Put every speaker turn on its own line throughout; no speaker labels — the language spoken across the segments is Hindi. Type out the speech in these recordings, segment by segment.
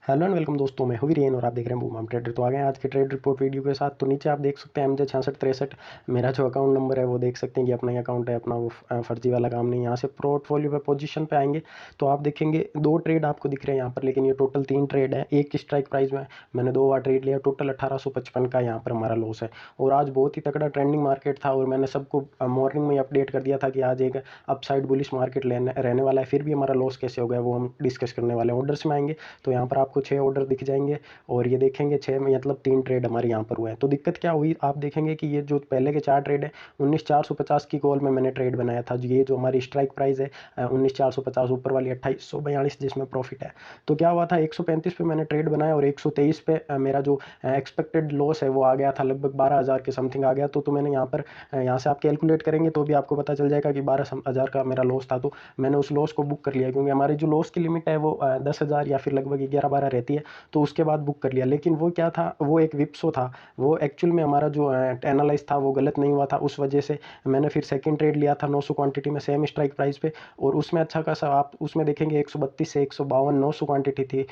हेलो एंड वेलकम दोस्तों, मैं हुवीरेन और आप देख रहे हैं बूम ट्रेडर। तो आ गए हैं आज के ट्रेड रिपोर्ट वीडियो के साथ। तो नीचे आप देख सकते हैं MJ6663 मेरा जो अकाउंट नंबर है वो देख सकते हैं कि अपना ही अकाउंट है, अपना वो फर्जी वाला काम नहीं। यहाँ से पोर्टफोलियो पे पोजीशन पे आएंगे तो आप देखेंगे दो ट्रेड आपको दिख रहे हैं यहाँ पर, लेकिन ये टोटल 3 ट्रेड है। एक स्ट्राइक प्राइस में मैंने 2 बार ट्रेड लिया, टोटल 1855 का यहाँ पर हमारा लॉस है। और आज बहुत ही तगड़ा ट्रेंडिंग मार्केट था और मैंने सबको मॉर्निंग में अपडेट कर दिया था कि आज एक अपसाइड बुलिश मार्केट रहने वाला है। फिर भी हमारा लॉस कैसे हो गया वो हम डिस्कस करने वाले हैं। ऑर्डर्स में आएंगे तो यहाँ पर आपको 6 ऑर्डर दिख जाएंगे और ये देखेंगे 6 में मतलब 3 ट्रेड हमारे यहाँ पर हुए हैं। तो दिक्कत क्या हुई, आप देखेंगे कि ये जो पहले के 4 ट्रेड है 19450 की कॉल में मैंने ट्रेड बनाया था। ये जो हमारी स्ट्राइक प्राइस है 19450, ऊपर वाली 2842 जिसमें प्रॉफिट है। तो क्या हुआ था, 135 पे मैंने ट्रेड बनाया और 123 पे मेरा जो एक्सपेक्टेड लॉस है वो आ गया था, लगभग 12,000 के समथिंग आ गया। तो मैंने यहाँ पर यहाँ से आप कैलकुलेट करेंगे तो भी आपको पता चल जाएगा कि 12,000 का मेरा लॉस था। तो मैंने उस लॉस को बुक कर लिया, क्योंकि हमारी जो लॉस की लिमिट है वो 10,000 या फिर लगभग 11-12 रहती है। तो उसके बाद बुक कर लिया। लेकिन वो क्या था, वो एक विप्सो था। वो एक्चुअल में हमारा जो एनालाइज था वो गलत नहीं हुआ था। उस वजह से मैंने फिर सेकंड ट्रेड लिया था 900 क्वांटिटी में, सेम स्ट्राइक प्राइस पे। और उसमें अच्छा खासा आप उसमें देखेंगे 132 से 152 900 क्वांटिटी थी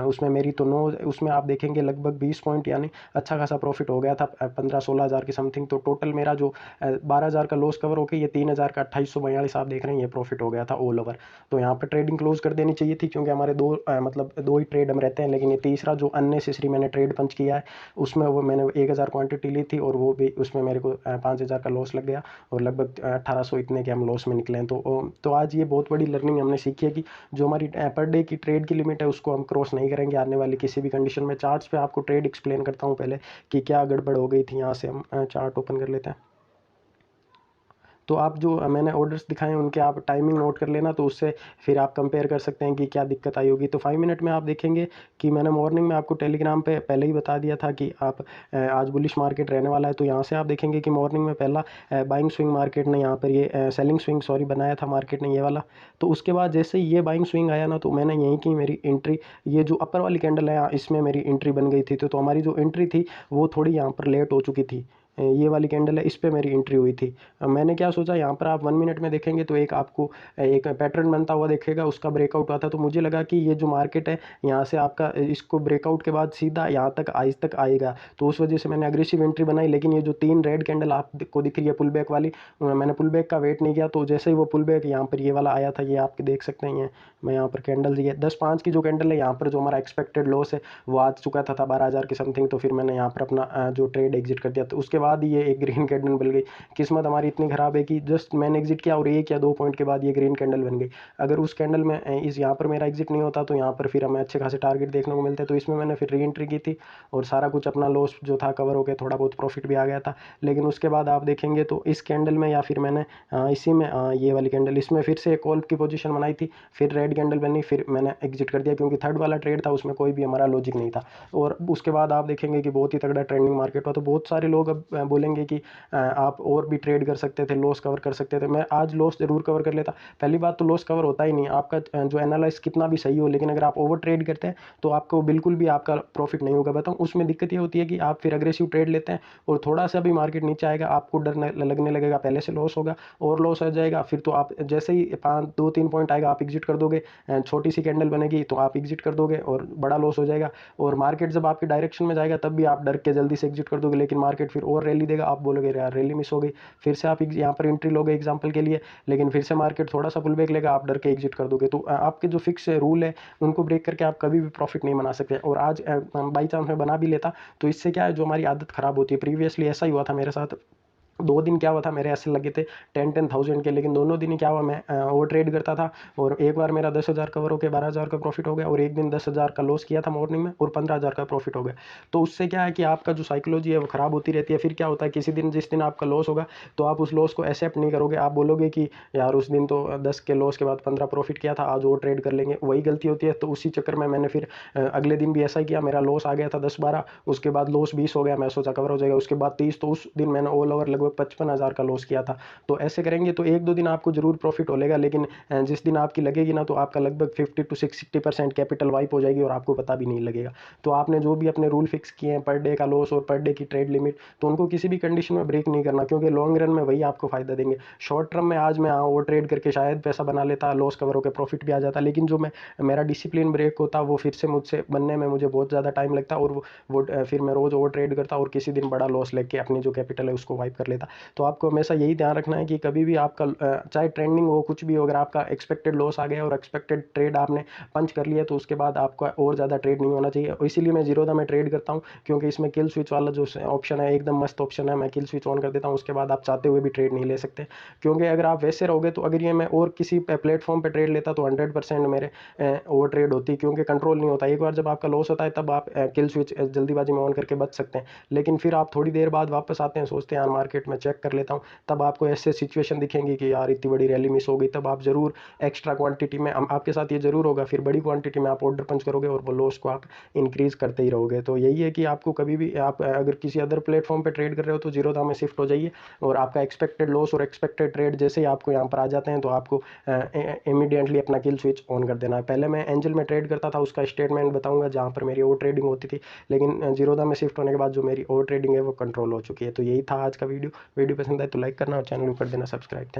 उसमें मेरी। तो नो उसमें आप देखेंगे लगभग 20 पॉइंट यानी अच्छा खासा प्रॉफिट हो गया था, 15-16 हज़ार की समथिंग। तो टोटल मेरा जो 12,000 का लॉस कवर होकर ये 3,000 का 2842 आप देख रहे हैं ये प्रॉफिट हो गया था ऑल ओवर। तो यहाँ पर ट्रेडिंग क्लोज कर देनी चाहिए थी, क्योंकि हमारे मतलब दो ही ट्रेड हम रहते हैं। लेकिन ये तीसरा जो अननेसेसरी मैंने ट्रेड पंच किया है उसमें वो मैंने 1,000 क्वांटिटी ली थी और वो भी उसमें मेरे को 5,000 का लॉस लग गया और लगभग 1,800 इतने के हम लॉस में निकले हैं। तो आज ये बहुत बड़ी लर्निंग हमने सीखी है कि जो हमारी पर डे की ट्रेड की लिमिट है उसको हम क्रॉस नहीं करेंगे आने वाली किसी भी कंडीशन में। चार्ट्स पे आपको ट्रेड एक्सप्लेन करता हूँ पहले कि क्या गड़बड़ हो गई थी। यहाँ से हम चार्ट ओपन कर लेते हैं। तो आप जो मैंने ऑर्डर्स दिखाए हैं उनके आप टाइमिंग नोट कर लेना, तो उससे फिर आप कंपेयर कर सकते हैं कि क्या दिक्कत आई होगी। तो 5 मिनट में आप देखेंगे कि मैंने मॉर्निंग में आपको टेलीग्राम पे पहले ही बता दिया था कि आप आज बुलिश मार्केट रहने वाला है। तो यहाँ से आप देखेंगे कि मॉर्निंग में पहला बाइंग स्विंग मार्केट ने यहाँ पर ये सेलिंग स्विंग सॉरी बनाया था मार्केट ने ये वाला। तो उसके बाद जैसे ही ये बाइंग स्विंग आया ना, तो मैंने यहीं की मेरी एंट्री, ये जो अपर वाली कैंडल है इसमें मेरी एंट्री बन गई थी। तो हमारी जो एंट्री थी वो थोड़ी यहाँ पर लेट हो चुकी थी। ये वाली कैंडल है, इस पे मेरी एंट्री हुई थी। मैंने क्या सोचा, यहाँ पर आप 1 मिनट में देखेंगे तो एक आपको एक पैटर्न बनता हुआ देखेगा, उसका ब्रेकआउट हुआ था। तो मुझे लगा कि ये जो मार्केट है यहाँ से आपका इसको ब्रेकआउट के बाद सीधा यहाँ तक आज तक आएगा। तो उस वजह से मैंने अग्रेसिव एंट्री बनाई। लेकिन ये जो 3 रेड कैंडल आपको दिख रही है पुल बैक वाली, मैंने पुल बैक का वेट नहीं किया। तो जैसे ही वो पुल बैक यहाँ पर ये वाला आया था, ये आप देख सकते हैं। मैं यहाँ पर कैंडल ये 10-5 की जो कैंडल है, यहाँ पर जो हमारा एक्सपेक्टेड लॉस है वो आ चुका था 12,000 की समथिंग। तो फिर मैंने यहाँ पर अपना जो ट्रेड एग्जिट कर दिया। तो उसके बाद ये एक ग्रीन कैंडल बन गई। किस्मत हमारी इतनी ख़राब है कि जस्ट मैंने एग्जिट किया और 1 या 2 पॉइंट के बाद ये ग्रीन कैंडल बन गई। अगर उस कैंडल में इस यहाँ पर मेरा एग्जिट नहीं होता तो यहाँ पर फिर हमें अच्छे खासे टारगेट देखने को मिलते। तो इसमें मैंने फिर री एंट्री की थी और सारा कुछ अपना लॉस जो था कवर हो गया, थोड़ा बहुत प्रॉफिट भी आ गया था। लेकिन उसके बाद आप देखेंगे तो इस कैंडल में या फिर मैंने इसी में ये वाली कैंडल, इसमें फिर से कॉल की पोजीशन बनाई थी, फिर रेड कैंडल बनी, फिर मैंने एग्जिट कर दिया, क्योंकि थर्ड वाला ट्रेड था उसमें कोई भी हमारा लॉजिक नहीं था। और उसके बाद आप देखेंगे कि बहुत ही तगड़ा ट्रेंडिंग मार्केट हुआ। तो बहुत सारे लोग अब बोलेंगे कि आप और भी ट्रेड कर सकते थे, लॉस कवर कर सकते थे। मैं आज लॉस जरूर कवर कर लेता। पहली बात तो लॉस कवर होता ही नहीं आपका, जो एनालाइज कितना भी सही हो, लेकिन अगर आप ओवर ट्रेड करते हैं तो आपको बिल्कुल भी आपका प्रॉफिट नहीं होगा। बताऊँ उसमें दिक्कत ये होती है कि आप फिर अग्रेसिव ट्रेड लेते हैं और थोड़ा सा भी मार्केट नीचे आएगा आपको डर लगने लगेगा, पहले से लॉस होगा और लॉस हो जाएगा। फिर तो आप जैसे ही 2-3 पॉइंट आएगा आप एग्जिट कर दोगे, छोटी सी कैंडल बनेगी तो आप एग्जिट कर दोगे और बड़ा लॉस हो जाएगा। और मार्केट जब आपकी डायरेक्शन में जाएगा तब भी आप डर के जल्दी से एग्जिट कर दोगे, लेकिन मार्केट फिर और रैली देगा, आप बोलोगे यार रैली मिस हो गई, फिर से आप यहाँ पर एंट्री लोगे एग्जांपल के लिए, लेकिन फिर से मार्केट थोड़ा सा पुल बैक लेगा, आप डर के एग्जिट कर दोगे। तो आपके जो फिक्स रूल है उनको ब्रेक करके आप कभी भी प्रॉफिट नहीं बना सकते। और आज बाई चांस में बना भी लेता तो इससे क्या है, जो हमारी आदत खराब होती है, प्रीवियसली ऐसा ही हुआ था मेरे साथ। 2 दिन क्या हुआ था, मेरे ऐसे लगे थे 10,000 के, लेकिन दोनों दिन ही क्या हुआ, मैं ओवर ट्रेड करता था और एक बार मेरा 10,000 कवर हो गया, 12,000 का प्रॉफिट हो गया, और एक दिन 10,000 का लॉस किया था मॉर्निंग में और 15,000 का प्रॉफिट हो गया। तो उससे क्या है कि आपका जो साइकोलॉजी है वो खराब होती रहती है। फिर क्या होता है, किसी दिन जिस दिन आपका लॉस होगा तो आप उस लॉस को एक्सेप्ट नहीं करोगे, आप बोलोगे कि यार उस दिन तो 10 के लॉस के बाद 15 प्रॉफिट किया था, आज और ट्रेड कर लेंगे, वही गलती होती है। तो उसी चक्कर में मैंने फिर अगले दिन भी ऐसा ही किया, मेरा लॉस आ गया था 10-12, उसके बाद लॉस 20 हो गया, मैं सोचा कवर हो जाएगा, उसके बाद 30, तो उस दिन मैंने ऑल ओवर लगभग लगभग 55,000 का लॉस किया था। तो ऐसे करेंगे तो 1-2 दिन आपको ज़रूर प्रॉफिट होलेगा, लेकिन जिस दिन आपकी लगेगी ना तो आपका लगभग 50 to 60% कैपिटल वाइप हो जाएगी और आपको पता भी नहीं लगेगा। तो आपने जो भी अपने रूल फिक्स किए हैं पर डे का लॉस और पर डे की ट्रेड लिमिट, तो उनको किसी भी कंडीशन में ब्रेक नहीं करना, क्योंकि लॉन्ग रन में वही आपको फायदा देंगे। शॉर्ट टर्म में आज मैं ओवर ट्रेड करके शायद पैसा बना लेता, लॉस कवर होकर प्रॉफिट भी आ जाता, लेकिन जो मैं मेरा डिसिप्लिन ब्रेक होता वो फिर से मुझसे बनने में मुझे बहुत ज़्यादा टाइम लगता और वो फिर मैं रोज़ ओवर ट्रेड करता और किसी दिन बड़ा लॉस लेके अपनी जो कैपिटल है उसको वाइप कर लेता। तो आपको हमेशा यही ध्यान रखना है कि कभी भी आपका चाहे ट्रेंडिंग हो कुछ भी हो, अगर आपका एक्सपेक्टेड लॉस आ गया और एक्सपेक्टेड ट्रेड आपने पंच कर लिया तो उसके बाद आपका और ज़्यादा ट्रेड नहीं होना चाहिए। इसीलिए मैं जीरोधा में ट्रेड करता हूँ, क्योंकि इसमें किल स्विच वाला जो ऑप्शन है एकदम मस्त ऑप्शन है। मैं किल स्विच ऑन कर देता हूँ, उसके बाद आप चाहते हुए भी ट्रेड नहीं ले सकते, क्योंकि अगर आप वैसे रहोगे तो अगर ये मैं और किसी प्लेटफॉर्म पर ट्रेड लेता तो 100% मेरे ओवर ट्रेड होती, क्योंकि कंट्रोल नहीं होता। एक बार जब आपका लॉस होता है तब आप किल स्विच जल्दीबाजी में ऑन करके बच सकते हैं, लेकिन फिर आप थोड़ी देर बाद वापस आते हैं, सोचते हैं यार मार्केट में चेक कर लेता हूँ, तब आपको ऐसे सिचुएशन दिखेंगी कि यार इतनी बड़ी रैली मिस हो गई। तब आप ज़रूर एक्स्ट्रा क्वांटिटी में, आपके साथ ये ज़रूर होगा, फिर बड़ी क्वांटिटी में आप ऑर्डर पंच करोगे और वो लॉस को आप इंक्रीज़ करते ही रहोगे। तो यही है कि आपको कभी भी आप अगर किसी अदर प्लेटफॉर्म पे ट्रेड कर रहे हो तो जीरोधा में शिफ्ट हो जाइए, और आपका एक्सपेक्टेड लॉस और एक्सपेक्टेड ट्रेड जैसे ही आपको यहाँ पर आ जाते हैं तो आपको इमीडिएटली अपना किल स्विच ऑन कर देना है। पहले मैं एंजल में ट्रेड करता था, उसका स्टेटमेंट बताऊंगा जहाँ पर मेरी ओवर ट्रेडिंग होती थी, लेकिन जीरोधा में शिफ्ट होने के बाद जो मेरी ओवर ट्रेडिंग है वो कंट्रोल हो चुकी है। तो यही था आज का वीडियो। वीडियो पसंद आए तो लाइक करना और चैनल को कर देना सब्सक्राइब। थैंक